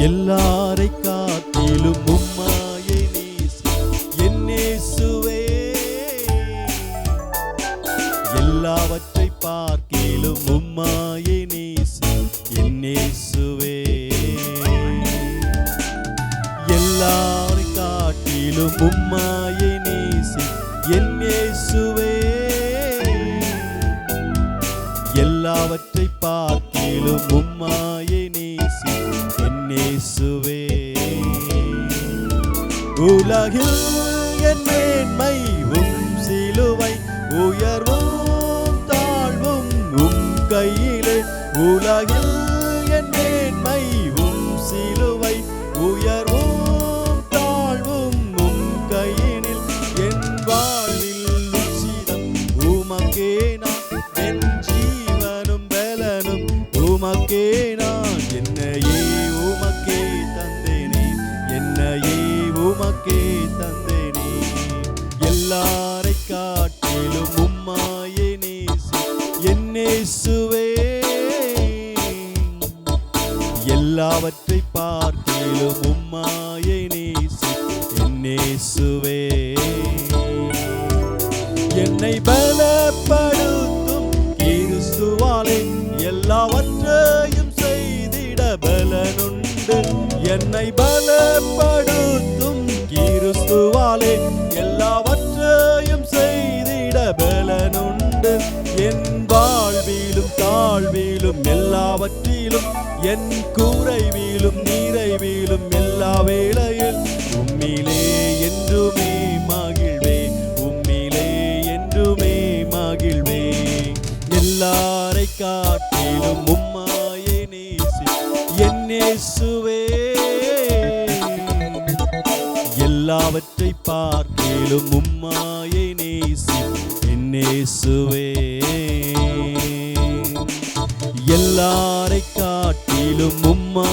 எல்லாரை காட்டிலும் உம்மாயை நேசி என் இயேசுவே. எல்லாவற்றை பார்க்கிலும் உம்மாயை நேசி என் இயேசுவே. எல்லாரை காட்டிலும் உம்மாயை நேசி என் இயேசுவே. எல்லாவற்றை பார்க்கிலும் உம்மாயை நேசி என் இயேசுவே. உலகில் என் மேன்மை உம் சிலுவை, உயர்வும் தாழ்வும் உம் கையிலே. உலகில் என் மேன்மை உம் சிலுவை, உயர்வும் தாழ்வும் உம் கையினில். என் வாழ்வில் உச்சிதம் உமக்கே நான், என் ஜீவனும் பலனும் உமக்கே நான். என்னையே உமக்கே தந்தேனே, என்னையே உமக்கே தந்தேனே. எல்லாரை காட்டிலும் உம்மாயை நேசி என் இயேசுவே. எல்லாவற்றை பார்க்கிலும் உம்மாயை நேசி என் இயேசுவே. என்னை பலப்படுத்தும் கிறிஸ்துவாலே எல்லாவற்றையும் செய்திட பலனுண்டு. என்னை பலப்படுத்தும் கிறிஸ்துவாலே எல்லாவற்றையும் செய்திட பலனுண்டு. என் வாழ்விலும் தாழ்விலும் எல்லாவற்றிலும், என் குறைவிலும் நிறைவிலும் எல்லா வேளையில் உம்மிலே என்றுமே மகிழ்வே, உம்மிலே என்றுமே மகிழ்வே. எல்லாரை காட்டிலும் உம்மாயை நேசி என் இயேசுவே. எல்லாவற்றை பார்க்கிலும் உம்மாயை நேசி என் இயேசுவே. எல்லாரை காட்டிலும் உம்மா